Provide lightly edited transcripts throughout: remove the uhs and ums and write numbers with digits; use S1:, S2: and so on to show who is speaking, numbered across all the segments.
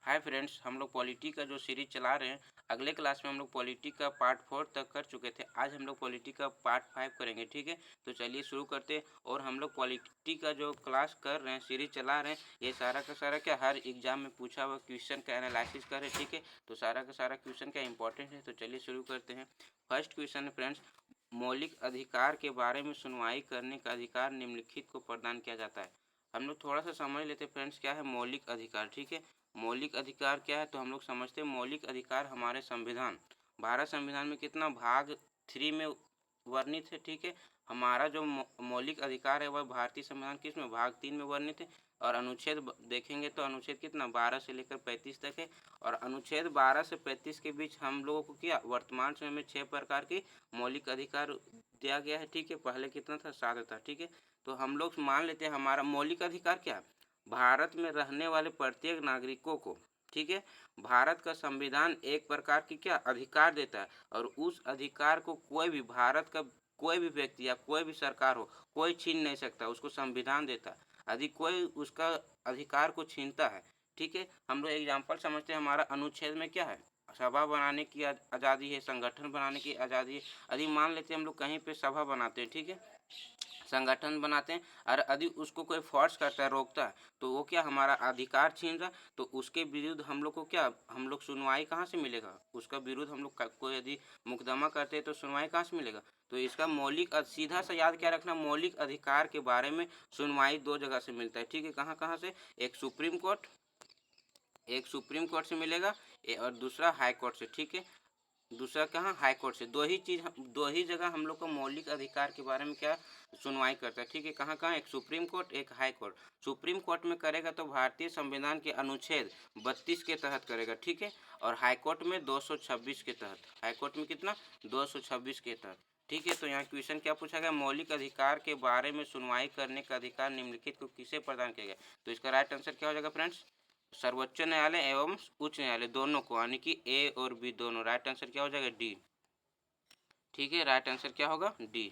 S1: Hi friends, हम लोग polity का जो सीरीज चला रहे हैं। अगले क्लास में हम लोग पॉलिटी का पार्ट 4 तक कर चुके थे। आज हम लोग पॉलिटी का पार्ट 5 करेंगे। ठीक है, तो चलिए शुरू करते हैं। और हम लोग पॉलिटी का जो क्लास कर रहे हैं, सीरीज चला रहे हैं, ये सारा का सारा क्या हर एग्जाम में पूछा हुआ क्वेश्चन का एनालिसिस कर रहे हैं। ठीक है, तो सारा का सारा क्वेश्चन क्या इंपॉर्टेंट है, तो चलिए शुरू करते हैं। फर्स्ट क्वेश्चन है फ्रेंड्स, मौलिक अधिकार के बारे में सुनवाई करने का अधिकार निम्नलिखित को प्रदान किया जाता है। हम लोग थोड़ा सा समझ लेते हैं फ्रेंड्स, क्या है मौलिक अधिकार। ठीक है, मौलिक अधिकार क्या है, तो हम लोग समझते हैं मौलिक अधिकार हमारे संविधान, भारत संविधान में कितना भाग 3 में वर्णित है। ठीक है, हमारा जो मौलिक अधिकार है वह भारतीय संविधान किस में भाग 3 में वर्णित है। और अनुच्छेद देखेंगे तो अनुच्छेद कितना 12 से लेकर 35 तक है। और अनुच्छेद 12 से 35 के बीच हम लोगों को क्या वर्तमान समय में 6 प्रकार की मौलिक अधिकार दिया गया है। ठीक है, पहले कितना था 7 था। ठीक है, तो हम लोग मान लेते हैं हमारा मौलिक अधिकार क्या है, भारत में रहने वाले प्रत्येक नागरिकों को, ठीक है, भारत का संविधान एक प्रकार की क्या अधिकार देता है। और उस अधिकार को कोई भी भारत का कोई भी व्यक्ति या कोई भी सरकार हो, कोई छीन नहीं सकता, उसको संविधान देता है। यदि कोई उसका अधिकार को छीनता है, ठीक है, हम लोग एग्जाम्पल समझते हैं, हमारा अनुच्छेद में क्या है, सभा बनाने की आज़ादी है, संगठन बनाने की आज़ादी है। यदि मान लेते हैं हम लोग कहीं पे सभा बनाते हैं, ठीक है, संगठन बनाते हैं, और यदि उसको कोई फोर्स करता है, रोकता है, तो वो क्या हमारा अधिकार छीन रहा है। तो उसके विरुद्ध हम लोग को क्या, हम लोग सुनवाई कहाँ से मिलेगा, उसका विरुद्ध हम लोग कोई यदि मुकदमा करते हैं तो सुनवाई कहाँ से मिलेगा। तो इसका मौलिक सीधा सा याद क्या रखना, मौलिक अधिकार के बारे में सुनवाई 2 जगह से मिलता है। ठीक है, कहाँ कहाँ से, एक सुप्रीम कोर्ट से मिलेगा, और दूसरा हाई कोर्ट से। ठीक है, दूसरा कहाँ, हाई कोर्ट से। दो ही जगह हम लोग को मौलिक अधिकार के बारे में क्या सुनवाई करता है। ठीक है, कहाँ कहाँ, एक सुप्रीम कोर्ट, एक हाई कोर्ट। सुप्रीम कोर्ट में करेगा तो भारतीय संविधान के अनुच्छेद 32 के तहत करेगा। ठीक है, और हाई कोर्ट में 226 के तहत, हाई कोर्ट में कितना 226 के तहत। ठीक है, तो यहाँ क्वेश्चन क्या पूछा गया, मौलिक अधिकार के बारे में सुनवाई करने का अधिकार निम्नलिखित को किसे प्रदान किया गया। तो इसका राइट आंसर क्या हो जाएगा फ्रेंड्स, सर्वोच्च न्यायालय एवं उच्च न्यायालय दोनों को, यानी कि ए और बी दोनों। राइट आंसर क्या हो जाएगा, डी। ठीक है, राइट आंसर क्या होगा, डी।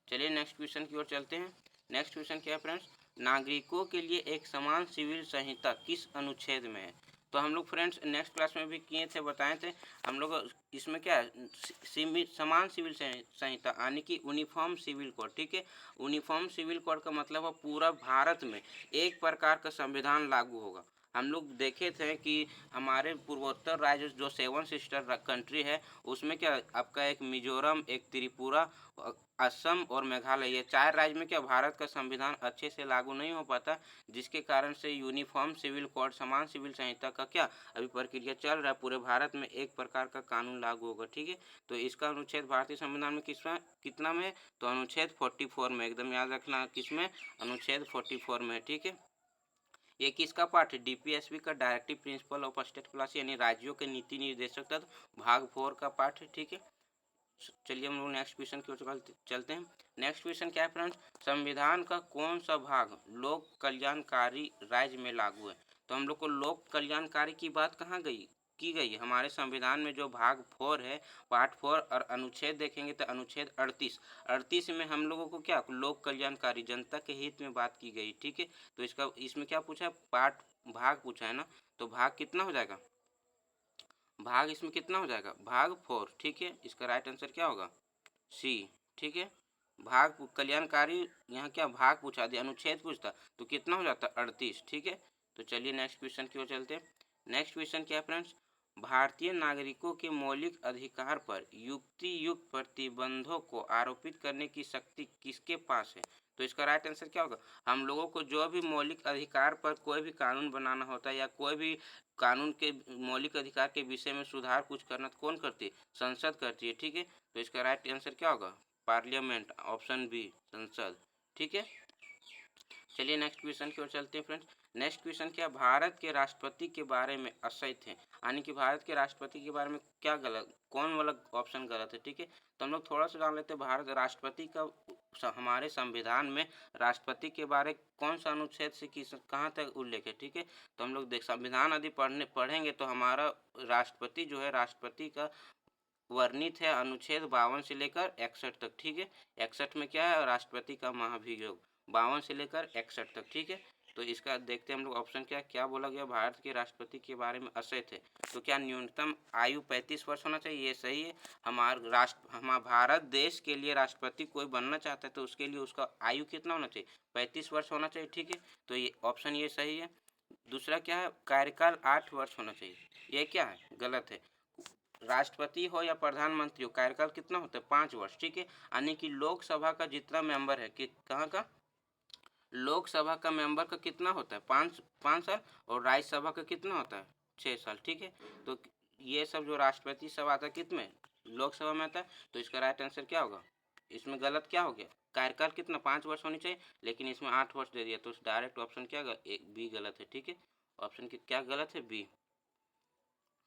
S1: चलिए नेक्स्ट क्वेश्चन की ओर चलते हैं। नेक्स्ट क्वेश्चन क्या है फ्रेंड्स, नागरिकों के लिए एक समान सिविल संहिता किस अनुच्छेद में है। तो हम लोग फ्रेंड्स नेक्स्ट क्लास में भी किए थे, बताए थे हम लोग, इसमें क्या है समान सिविल संहिता, यानी कि यूनिफॉर्म सिविल कोड। ठीक है, यूनिफॉर्म सिविल कोड का मतलब है पूरा भारत में एक प्रकार का संविधान लागू होगा। हम लोग देखे थे कि हमारे पूर्वोत्तर राज्य जो 7 सिस्टर कंट्री है, उसमें क्या आपका एक मिजोरम, एक त्रिपुरा, असम और मेघालय, ये 4 राज्य में क्या भारत का संविधान अच्छे से लागू नहीं हो पाता, जिसके कारण से यूनिफॉर्म सिविल कोड, समान सिविल संहिता का क्या अभी प्रक्रिया चल रहा है। पूरे भारत में एक प्रकार का कानून लागू होगा। ठीक है, तो इसका अनुच्छेद भारतीय संविधान में कितना में, तो अनुच्छेद 44 में, एकदम याद रखना, किसमें, अनुच्छेद 44 में। ठीक है, ये किसका पार्ट है, डीपीएसपी का, directive principle of state policy, यानी राज्यों के नीति निर्देशक तत्व भाग 4 का पार्ट है। ठीक है, चलिए हम लोग नेक्स्ट क्वेश्चन की ओर चलते हैं। नेक्स्ट क्वेश्चन क्या है फ्रेंड्स, संविधान का कौन सा भाग लोक कल्याणकारी राज्य में लागू है। तो हम लोग को लोक कल्याणकारी की बात कहाँ गई, की गई है, हमारे संविधान में जो भाग 4 है, पार्ट 4, और अनुच्छेद देखेंगे तो अनुच्छेद 38 में हम लोगों को क्या लोक कल्याणकारी, जनता के हित में बात की गई। ठीक है, तो इसमें क्या पूछा है, पार्ट भाग पूछा है ना, तो भाग कितना हो जाएगा, भाग इसमें कितना हो जाएगा, भाग 4। ठीक है, इसका राइट आंसर क्या होगा, सी। ठीक है, भाग कल्याणकारी, यहाँ क्या भाग पूछा दिया, अनुच्छेद पूछता तो कितना हो जाता, 38। ठीक है, तो चलिए नेक्स्ट क्वेश्चन की ओर चलते हैं। नेक्स्ट क्वेश्चन क्या है फ्रेंड्स, भारतीय नागरिकों के मौलिक अधिकार पर युक्ति युक्त प्रतिबंधों को आरोपित करने की शक्ति किसके पास है। तो इसका राइट आंसर क्या होगा, हम लोगों को जो भी मौलिक अधिकार पर कोई भी कानून बनाना होता है, या कोई भी कानून के मौलिक अधिकार के विषय में सुधार कुछ करना, तो कौन करती है, संसद करती है। ठीक है, तो इसका राइट आंसर क्या होगा, पार्लियामेंट, ऑप्शन बी, संसद। ठीक है, चलिए नेक्स्ट क्वेश्चन की ओर चलते हैं फ्रेंड्स। नेक्स्ट क्वेश्चन क्या, भारत के राष्ट्रपति के बारे में असत्य है, यानी कि भारत के राष्ट्रपति के बारे में क्या गलत, कौन वाला ऑप्शन गलत है। ठीक है, तो हम लोग थोड़ा सा जान लेते हैं, भारत राष्ट्रपति का हमारे संविधान में राष्ट्रपति के बारे कौन सा अनुच्छेद से किस कहाँ तक उल्लेख है। ठीक है, तो हम लोग देख संविधान यदि पढ़ेंगे तो हमारा राष्ट्रपति जो है, राष्ट्रपति का वर्णित है अनुच्छेद 52 से लेकर 61 तक। ठीक है, 61 में क्या है, राष्ट्रपति का महाभियोग, 52 से लेकर 61 तक। ठीक है, तो इसका देखते हैं हम लोग ऑप्शन क्या बोला गया, भारत के राष्ट्रपति के बारे में असह्य थे। तो क्या न्यूनतम आयु 35 वर्ष होना चाहिए, ये सही है। हमारा भारत देश के लिए राष्ट्रपति कोई बनना चाहता है तो उसके लिए उसका आयु कितना होना चाहिए, 35 वर्ष होना चाहिए, ठीक है। तो ये ऑप्शन ये सही है। दूसरा क्या है, कार्यकाल 8 वर्ष होना चाहिए, ये क्या है, गलत है। राष्ट्रपति हो या प्रधानमंत्री हो, कार्यकाल कितना होता है, 5 वर्ष, ठीक है। यानी कि लोकसभा का जितना मेंबर है कि कहाँ का, लोकसभा का मेंबर का कितना होता है, 5 साल, और राज्यसभा का कितना होता है, 6 साल, ठीक है। तो ये सब जो राष्ट्रपति सब आता है कितने, लोकसभा में आता है। तो इसका राइट आंसर क्या होगा, इसमें गलत क्या हो गया, कार्यकाल कितना 5 वर्ष होनी चाहिए, लेकिन इसमें 8 वर्ष दे दिया, तो डायरेक्ट ऑप्शन क्या बी गलत है, ठीक है। ऑप्शन की क्या गलत है, बी,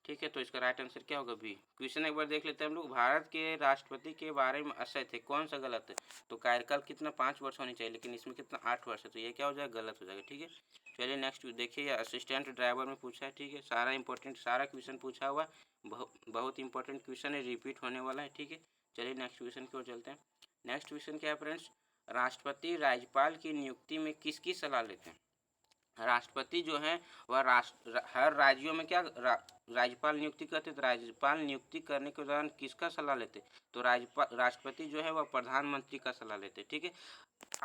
S1: ठीक है। तो इसका राइट आंसर क्या होगा, बी। क्वेश्चन एक बार देख लेते हैं हम लोग, भारत के राष्ट्रपति के बारे में असह्य थे, कौन सा गलत है। तो कार्यकाल कितना 5 वर्ष होनी चाहिए, लेकिन इसमें कितना 8 वर्ष है, तो ये क्या हो जाएगा, गलत हो जाएगा, ठीक है। चलिए नेक्स्ट देखिए, असिस्टेंट ड्राइवर में पूछा है, ठीक है। सारा इंपॉर्टेंट सारा क्वेश्चन पूछा हुआ, बहुत इंपॉर्टेंट क्वेश्चन है, रिपीट होने वाला है, ठीक है। चलिए नेक्स्ट क्वेश्चन की ओर चलते हैं। नेक्स्ट क्वेश्चन क्या है फ्रेंड्स, राष्ट्रपति राज्यपाल की नियुक्ति में किसकी सलाह लेते हैं। राष्ट्रपति जो है वह हर राज्यों में क्या राज्यपाल नियुक्ति करते, तो राज्यपाल नियुक्ति करने के दौरान किसका सलाह लेते, तो राष्ट्रपति जो है वह प्रधानमंत्री का सलाह लेते, ठीक है।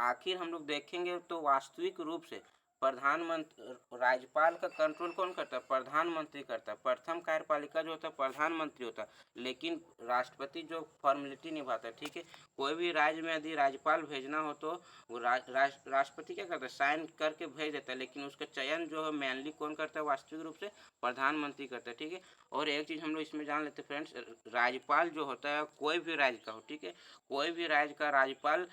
S1: आखिर हम लोग देखेंगे तो वास्तविक रूप से प्रधानमंत्री, राज्यपाल का कंट्रोल कौन करता है, प्रधानमंत्री करता है। प्रथम कार्यपालिका जो होता है प्रधानमंत्री होता है, लेकिन राष्ट्रपति जो फॉर्मेलिटी निभाता है, ठीक है। कोई भी राज्य में यदि राज्यपाल भेजना हो तो वो राष्ट्रपति क्या करता है, साइन करके भेज देता है, लेकिन उसका चयन जो है मेनली कौन करता है, वास्तविक रूप से प्रधानमंत्री करता है, ठीक है। और एक चीज़ हम लोग इसमें जान लेते हैं फ्रेंड्स, राज्यपाल जो होता है कोई भी राज्य का हो, ठीक है, कोई भी राज्य का राज्यपाल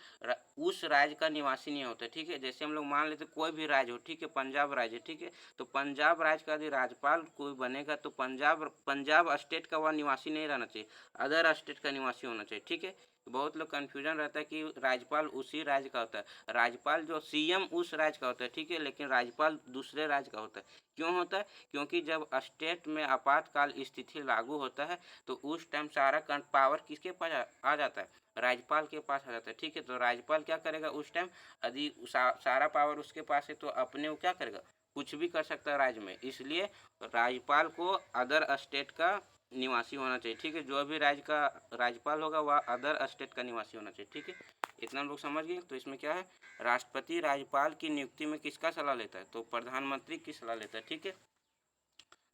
S1: उस राज्य का निवासी नहीं होता, ठीक है। जैसे हम लोग मान लेते कोई भी राज्य हो, ठीक है, पंजाब राज्य, ठीक है, तो पंजाब राज्य का यदि राज्यपाल कोई बनेगा तो पंजाब स्टेट का वह निवासी नहीं रहना चाहिए, अदर स्टेट का निवासी होना चाहिए, ठीक है। बहुत लोग कन्फ्यूजन रहता है कि राज्यपाल उसी राज्य का होता है, राज्यपाल जो सीएम उस राज्य का होता है, ठीक है, लेकिन राज्यपाल दूसरे राज्य का होता है। क्यों होता है, क्योंकि जब स्टेट में आपातकाल स्थिति लागू होता है तो उस टाइम सारा पावर किसके पास आ जाता है, राज्यपाल के पास आ जाता है, ठीक है। तो राज्यपाल क्या करेगा उस टाइम, यदि सारा पावर उसके पास है तो अपने वो क्या करेगा, कुछ भी कर सकता है राज्य में, इसलिए राज्यपाल को अदर स्टेट का निवासी होना चाहिए, ठीक है। जो भी राज्य का राज्यपाल होगा वह अदर स्टेट का निवासी होना चाहिए, ठीक है। इतना हम लोग समझ गए। तो इसमें क्या है, राष्ट्रपति राज्यपाल की नियुक्ति में किसका सलाह लेता है, तो प्रधानमंत्री की सलाह लेता है, ठीक है।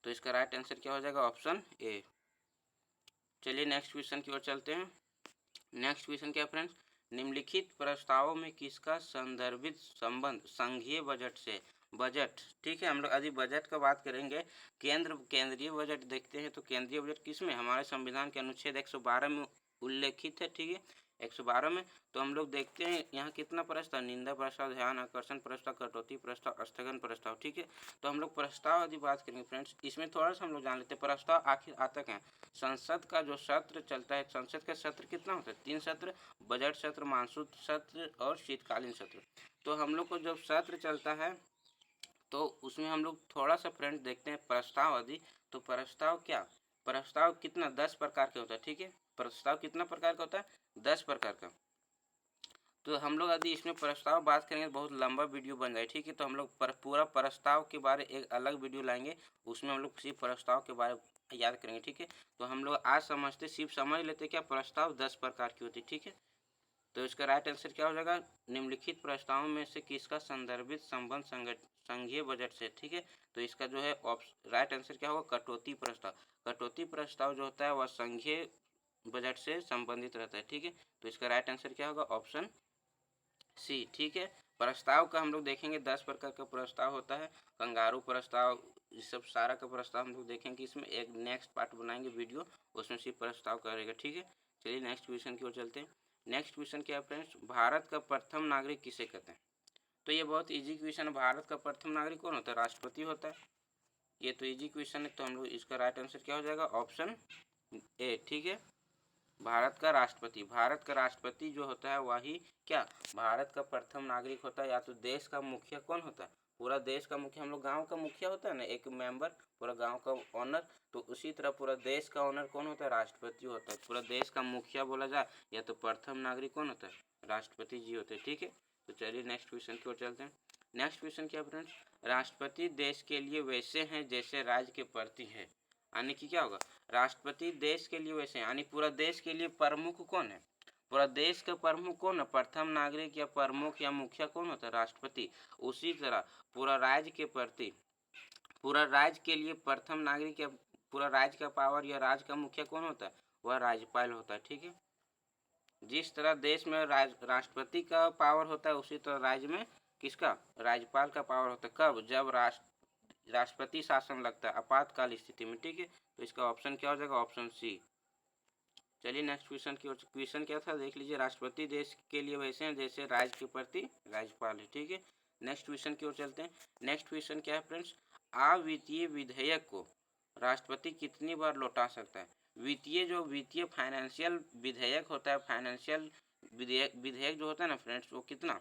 S1: तो इसका राइट आंसर क्या हो जाएगा, ऑप्शन ए। चलिए नेक्स्ट क्वेश्चन की ओर चलते हैं। नेक्स्ट क्वेश्चन क्या फ्रेंड्स, निम्नलिखित प्रस्तावों में किसका संदर्भित संबंध संघीय बजट से, बजट, ठीक है। हम लोग यदि बजट का बात करेंगे, केंद्रीय बजट देखते हैं, तो केंद्रीय बजट किस में, हमारे संविधान के अनुच्छेद 112 में उल्लेखित है, ठीक है, 112 में। तो हम लोग देखते हैं यहाँ कितना प्रस्ताव, निंदा प्रस्ताव, ध्यान आकर्षण प्रस्ताव, कटौती प्रस्ताव, स्थगन प्रस्ताव, ठीक है। तो हम लोग प्रस्ताव यदि बात करेंगे फ्रेंड्स, इसमें थोड़ा सा हम लोग जान लेते हैं प्रस्ताव आखिर आता क्या है। संसद का जो सत्र चलता है, संसद का सत्र कितना होता है, 3 सत्र, बजट सत्र, मानसून सत्र और शीतकालीन सत्र। तो हम लोग को जब सत्र चलता है तो उसमें हम लोग थोड़ा सा फ्रेंड देखते हैं प्रस्ताव आदि। तो प्रस्ताव कितना 10 प्रकार के होता है, ठीक है। प्रस्ताव कितना प्रकार का होता है, 10 प्रकार का। तो हम लोग यदि इसमें प्रस्ताव बात करेंगे तो बहुत लंबा वीडियो बन जाए, ठीक है। तो हम लोग पूरा प्रस्ताव के बारे एक अलग वीडियो लाएंगे, उसमें हम लोग सिर्फ प्रस्ताव के बारे याद करेंगे, ठीक है। तो हम लोग आज समझते सिर्फ समझ लेते क्या प्रस्ताव 10 प्रकार की होती है, ठीक है। तो इसका राइट आंसर क्या हो जाएगा, निम्नलिखित प्रस्तावों में से किसका संदर्भित संबंध संघीय बजट से, ठीक है। तो इसका जो है राइट आंसर क्या होगा, कटौती प्रस्ताव। कटौती प्रस्ताव जो होता है वह संघीय बजट से संबंधित रहता है, ठीक है। तो इसका राइट आंसर क्या होगा, ऑप्शन सी, ठीक है। प्रस्ताव का हम लोग देखेंगे 10 प्रकार का प्रस्ताव होता है, कंगारू प्रस्ताव, ये सब सारा का प्रस्ताव हम लोग देखेंगे, इसमें एक नेक्स्ट पार्ट बनाएंगे वीडियो, उसमें सिर्फ प्रस्ताव करेगा, ठीक है। चलिए नेक्स्ट क्वेश्चन की ओर चलते हैं। नेक्स्ट क्वेश्चन क्या है फ्रेंड्स, भारत का प्रथम नागरिक किसे कहते हैं। तो ये बहुत इजी क्वेश्चन है, भारत का प्रथम नागरिक कौन होता है, राष्ट्रपति होता है। ये तो इजी क्वेश्चन है, तो हम लोग इसका राइट आंसर क्या हो जाएगा, ऑप्शन ए, ठीक है। भारत का राष्ट्रपति जो होता है वही क्या, भारत का प्रथम नागरिक होता है। या तो देश का मुखिया कौन होता है, पूरा देश का मुखिया, हम लोग गांव का मुखिया होता है ना, एक मेंबर, पूरा गांव का ऑनर, तो उसी तरह पूरा देश का ऑनर कौन होता है, राष्ट्रपति होता है। पूरा देश का मुखिया बोला जाए या तो प्रथम नागरिक कौन होता है, राष्ट्रपति जी होते हैं, ठीक है। तो चलिए नेक्स्ट क्वेश्चन की ओर चलते हैं। नेक्स्ट क्वेश्चन क्या फ्रेंड्स, राष्ट्रपति देश के लिए वैसे हैं जैसे राज्य के प्रति है, यानी कि क्या होगा, राष्ट्रपति देश के लिए वैसे यानी पूरा देश के लिए प्रमुख कौन है, पूरा देश का प्रमुख कौन है, प्रथम नागरिक या प्रमुख या मुखिया कौन होता है, राष्ट्रपति। उसी तरह पूरा राज्य के प्रति, पूरा राज्य के लिए प्रथम नागरिक या पूरा राज्य का पावर या राज्य का मुखिया कौन होता है, वह राज्यपाल होता है। ठीक है, जिस तरह देश में राष्ट्रपति का पावर होता है उसी तरह राज्य में किसका, राज्यपाल का पावर होता है। कब, जब राष्ट्रपति शासन लगता है आपातकाल स्थिति में। ठीक है, तो इसका ऑप्शन क्या हो जाएगा, ऑप्शन सी। चलिए नेक्स्ट क्वेश्चन की ओर, क्वेश्चन क्या था देख लीजिए, राष्ट्रपति देश के लिए वैसे हैं जैसे राज्य के प्रति राज्यपाल है। ठीक है, नेक्स्ट क्वेश्चन की ओर चलते हैं। नेक्स्ट क्वेश्चन क्या है फ्रेंड्स, अवित्तीय विधेयक को राष्ट्रपति कितनी बार लौटा सकता है। वित्तीय जो वित्तीय फाइनेंशियल विधेयक होता है, फाइनेंशियल विधेयक जो होता है ना फ्रेंड्स, वो कितना,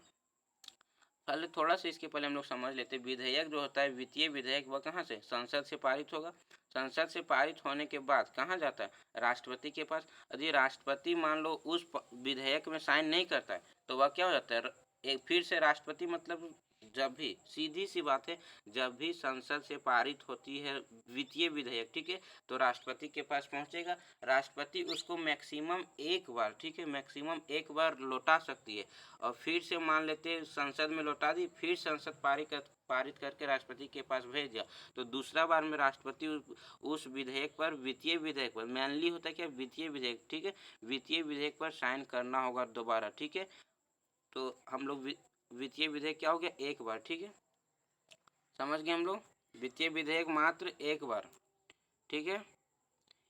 S1: पहले थोड़ा सा इसके पहले हम लोग समझ लेते हैं। विधेयक जो होता है, वित्तीय विधेयक, वह कहाँ से, संसद से पारित होगा। संसद से पारित होने के बाद कहाँ जाता है, राष्ट्रपति के पास। यदि राष्ट्रपति मान लो उस विधेयक में साइन नहीं करता है तो वह क्या हो जाता है, एक फिर से राष्ट्रपति, मतलब जब भी, सीधी सी बात है, जब भी संसद से पारित होती है वित्तीय विधेयक, ठीक है, तो राष्ट्रपति के पास पहुंचेगा। राष्ट्रपति उसको मैक्सिमम एक बार, ठीक है, मैक्सिमम एक बार लौटा सकती है। और फिर से मान लेते हैं संसद में लौटा दी, फिर संसद पारित करके राष्ट्रपति के पास भेज दिया, तो दूसरा बार में राष्ट्रपति उस विधेयक पर, वित्तीय विधेयक पर, मेनली होता है क्या, वित्तीय विधेयक, ठीक है, वित्तीय विधेयक पर साइन करना होगा दोबारा। ठीक है, तो हम लोग वित्तीय विधेयक क्या हो गया, एक बार। ठीक है, समझ गए हम लोग, वित्तीय विधेयक मात्र एक बार। ठीक है,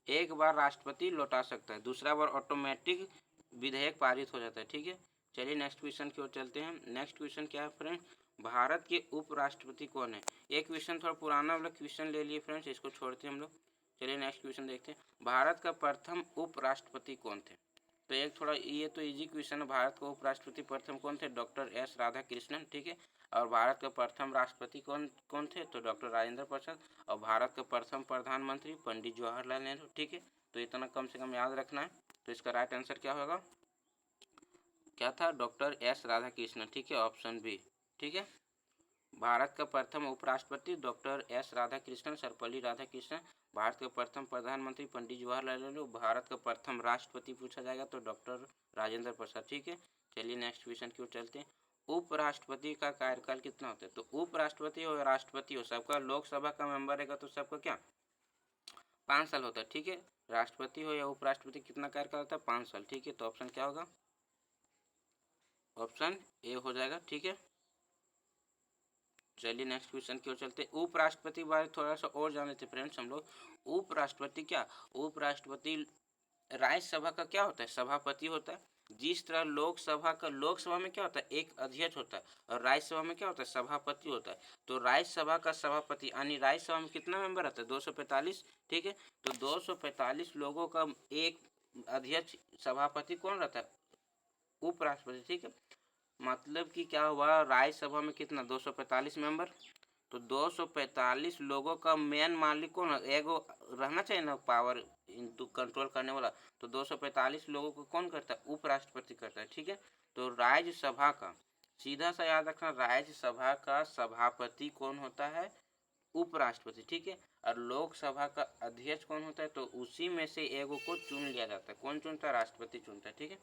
S1: एक बार राष्ट्रपति लौटा सकता है, दूसरा बार ऑटोमेटिक विधेयक पारित हो जाता है। ठीक है, चलिए नेक्स्ट क्वेश्चन की ओर चलते हैं। नेक्स्ट क्वेश्चन क्या है फ्रेंड, भारत के उपराष्ट्रपति कौन है। एक क्वेश्चन थोड़ा पुराना वाला क्वेश्चन ले लिए फ्रेंड्स, इसको छोड़ते हैं हम लोग। चलिए नेक्स्ट क्वेश्चन देखते हैं, भारत का प्रथम उपराष्ट्रपति कौन थे। तो एक थोड़ा ये तो इजी क्वेश्चन है, भारत के उपराष्ट्रपति प्रथम कौन थे, डॉक्टर एस राधाकृष्णन। ठीक है, और भारत के प्रथम राष्ट्रपति कौन कौन थे, तो डॉक्टर राजेंद्र प्रसाद। और भारत के प्रथम प्रधानमंत्री पंडित जवाहरलाल नेहरू। ठीक है, तो इतना कम से कम याद रखना है। तो इसका राइट आंसर क्या होगा, क्या था, डॉक्टर एस राधाकृष्णन। ठीक है, ऑप्शन बी। ठीक है, भारत का प्रथम उपराष्ट्रपति डॉक्टर एस राधाकृष्णन, सर्वपल्ली राधाकृष्णन। भारत के प्रथम प्रधानमंत्री पंडित जवाहरलाल नेहरू। भारत का प्रथम राष्ट्रपति पूछा जाएगा तो डॉक्टर राजेंद्र प्रसाद। ठीक है, चलिए नेक्स्ट क्वेश्चन की ओर चलते हैं। उपराष्ट्रपति का कार्यकाल कितना होता है, तो उपराष्ट्रपति हो या राष्ट्रपति हो, सबका लोकसभा का मेंबर रहेगा तो सबका क्या 5 साल होता है। ठीक है, राष्ट्रपति हो या उपराष्ट्रपति कितना कार्यकाल होता है, 5 साल। ठीक है, तो ऑप्शन क्या होगा, ऑप्शन ए हो जाएगा। ठीक है, चलिए नेक्स्ट क्वेश्चन की ओर चलते हैं। उपराष्ट्रपति बारे थोड़ा सा और जान लेते फ्रेंड्स हम लोग। उपराष्ट्रपति क्या, उपराष्ट्रपति राज्यसभा का क्या होता है, सभापति होता है। जिस तरह लोकसभा में क्या होता है, एक अध्यक्ष होता है, और राज्यसभा में क्या होता है, सभापति होता है। तो राज्यसभा का सभापति यानी राज्यसभा में कितना मेंबर आता है, 245। ठीक है, तो 245 लोगों का एक अध्यक्ष सभापति कौन रहता है, उपराष्ट्रपति। ठीक है, मतलब कि क्या हुआ, राज्यसभा में कितना 245 मेंबर, तो 245 लोगों का मेन मालिक कौन है, एगो रहना चाहिए ना पावर कंट्रोल करने वाला। तो 245 लोगों को कौन करता है, उपराष्ट्रपति करता है। ठीक है, तो राज्यसभा का, सीधा सा याद रखना, राज्यसभा का सभापति कौन होता है, उपराष्ट्रपति। ठीक है, और लोकसभा का अध्यक्ष कौन होता है, तो उसी में से एगो को चुन लिया जाता है। कौन चुनता है, राष्ट्रपति चुनता है। ठीक है,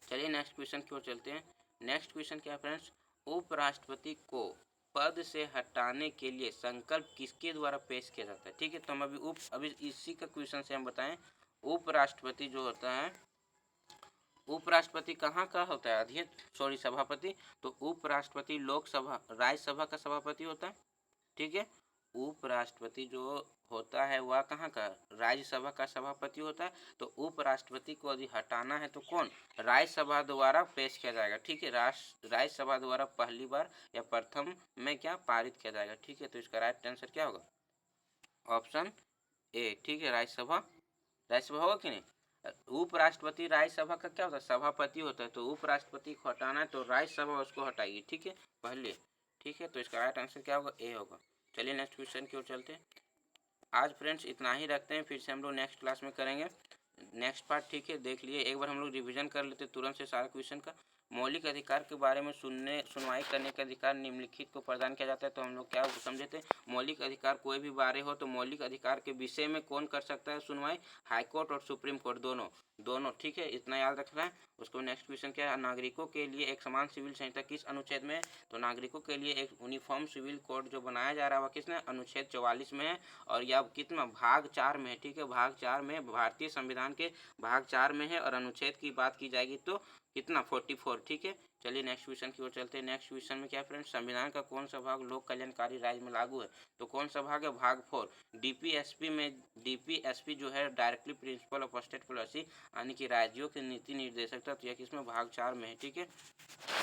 S1: चलिए नेक्स्ट क्वेश्चन की ओर चलते हैं। नेक्स्ट क्वेश्चन क्या है फ्रेंड्स, उपराष्ट्रपति को पद से हटाने के लिए संकल्प किसके द्वारा पेश किया जाता है। ठीक है, तो हम अभी इसी का क्वेश्चन से हम बताएं, उपराष्ट्रपति जो होता है, उपराष्ट्रपति कहाँ का होता है, अध्यक्ष, सॉरी सभापति। तो उपराष्ट्रपति लोकसभा राज्यसभा का सभापति होता है। ठीक है, उपराष्ट्रपति जो होता है वह कहाँ का, राज्यसभा का सभापति होता है। तो उपराष्ट्रपति को यदि हटाना है तो कौन, राज्यसभा द्वारा पेश किया जाएगा। ठीक है, राज्यसभा द्वारा पहली बार या प्रथम में क्या पारित किया जाएगा। ठीक है, तो इसका राइट आंसर क्या होगा, ऑप्शन ए। ठीक है, राज्यसभा होगा कि नहीं, उपराष्ट्रपति राज्यसभा का क्या होता है, सभापति होता है। तो उपराष्ट्रपति को हटाना है तो राज्यसभा उसको हटाएगी। ठीक है, पहले। ठीक है, तो इसका राइट आंसर क्या होगा, ए होगा। चलिए नेक्स्ट क्वेश्चन की ओर चलते हैं। आज फ्रेंड्स इतना ही रखते हैं, फिर से हम लोग नेक्स्ट क्लास में करेंगे नेक्स्ट पार्ट। ठीक है, देख लिए, एक बार हम लोग रिवीजन कर लेते तुरंत से सारा क्वेश्चन का। मौलिक अधिकार के बारे में सुनवाई करने का अधिकार निम्नलिखित को प्रदान किया जाता है। तो हम लोग क्या समझे थे, मौलिक अधिकार कोई भी बारे हो तो मौलिक अधिकार के विषय में कौन कर सकता है सुनवाई, हाई कोर्ट और सुप्रीम कोर्ट दोनों दोनों, ठीक है, इतना याद रखना है। उसको नेक्स्ट क्वेश्चन क्या है, नागरिकों के लिए एक समान सिविल संहिता किस अनुच्छेद में है, तो नागरिकों के लिए एक यूनिफॉर्म सिविल कोड जो बनाया जा रहा है वह किसने, अनुच्छेद 44 में है, और यह कितना भाग 4 में है, ठीक है, भाग 4 में, भारतीय संविधान के भाग 4 में है, और अनुच्छेद की बात की जाएगी तो कितना 44, ठीक है। चलिए नेक्स्ट क्वेश्चन की ओर चलते हैं। नेक्स्ट क्वेश्चन में क्या है फ्रेंड्स, संविधान का कौन सा भाग लोक कल्याणकारी राज्य में लागू है, तो कौन सा भाग है, भाग 4। डीपीएसपी में, डीपीएसपी जो है directly principle of state policy, यानी कि राज्यों के नीति निर्देशकता, तो यह किसमें, भाग 4 में है, ठीक है।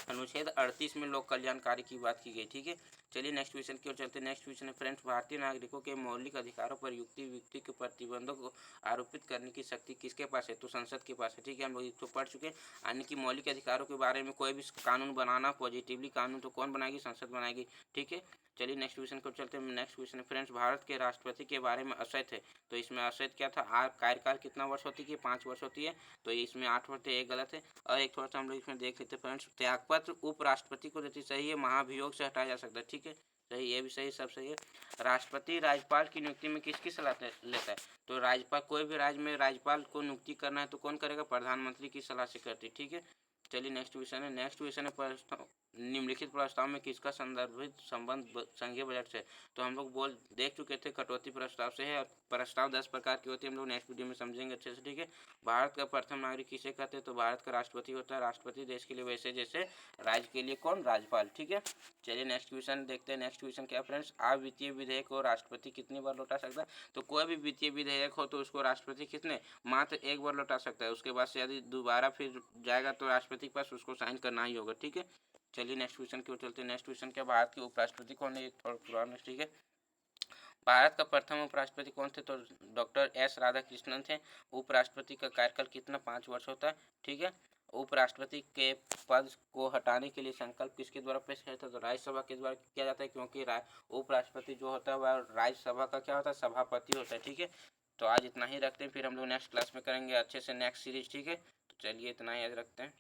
S1: अनुच्छेद 38 में लोक कल्याणकारी की बात की गई, ठीक है। चलिए नेक्स्ट क्वेश्चन की ओर चलते हैं। नेक्स्ट क्वेश्चन है फ्रेंड्स, भारतीय नागरिकों के मौलिक अधिकारों पर युक्ति व्यक्ति के प्रतिबंधों को आरोपित करने की शक्ति किसके पास है, तो संसद के पास है, ठीक है। हम लोग इसको पढ़ चुके हैं, यानी कि मौलिक अधिकारों के बारे में कोई भी कानून बनाना, पॉजिटिवली कानून, तो कौन बनाएगी, संसद बनाएगी, ठीक है। चलिए नेक्स्ट क्वेश्चन को चलते हैं। नेक्स्ट क्वेश्चन है फ्रेंड्स, भारत के राष्ट्रपति के बारे में अवैध है, तो इसमें अवैध क्या था, कार्यकाल कितना वर्ष होती है, 5 वर्ष होती है, तो इसमें 8 वर्ष, ये गलत है। और एक थोड़ा सा हम लोग इसमें देख लेते हैं फ्रेंड्स, त्यागपत्र उपराष्ट्रपति को देती सही है, महाभियोग से हटाया जा सकता है, ठीक है, सही, ये भी सही, सब सही है। राष्ट्रपति राज्यपाल की नियुक्ति में किसकी सलाह लेता है, तो राज्यपाल, कोई भी राज्य में राज्यपाल को नियुक्ति करना है तो कौन करेगा, प्रधानमंत्री की सलाह से करती है, ठीक है। चलिए नेक्स्ट क्वेश्चन है। नेक्स्ट क्वेश्चन है, प्रस्ताव, निम्नलिखित प्रस्ताव में किसका संदर्भित संबंध संघीय बजट से, तो हम लोग देख चुके थे, कटौती प्रस्ताव से है, और प्रस्ताव 10 प्रकार की होती है, हम लोग नेक्स्ट वीडियो में समझेंगे अच्छे से, ठीक है। भारत का प्रथम नागरिक किसे कहते हैं, तो भारत का राष्ट्रपति होता है, राष्ट्रपति देश के लिए वैसे जैसे राज्य के लिए कौन, राज्यपाल, ठीक है। चलिए नेक्स्ट क्वेश्चन देखते हैं। नेक्स्ट क्वेश्चन क्या फ्रेंड्स, वित्तीय विधेयक को राष्ट्रपति कितनी बार लौटा सकता है, तो कोई भी वित्तीय विधेयक हो तो उसको राष्ट्रपति कितने, मात्र 1 बार लौटा सकता है, उसके बाद से यदि दोबारा फिर जाएगा तो राष्ट्रपति के पास उसको साइन करना ही होगा, ठीक है। चलिए नेक्स्ट क्वेश्चन की ओर चलते हैं। नेक्स्ट क्वेश्चन क्या, भारत के उपराष्ट्रपति कौन है, थोड़ा पुराना, ठीक है। भारत का प्रथम उपराष्ट्रपति कौन थे, तो डॉक्टर एस राधाकृष्णन थे। उपराष्ट्रपति का कार्यकाल कितना, 5 वर्ष होता है, ठीक है। उपराष्ट्रपति के पद को हटाने के लिए संकल्प किसके द्वारा पेश किया जाता है, तो राज्यसभा के द्वारा किया जाता है, क्योंकि उपराष्ट्रपति जो होता है वह राज्यसभा का क्या होता है, सभापति होता है, ठीक है। तो आज इतना ही रखते हैं, फिर हम लोग नेक्स्ट क्लास में करेंगे अच्छे से नेक्स्ट सीरीज, ठीक है। तो चलिए इतना ही आज रखते हैं।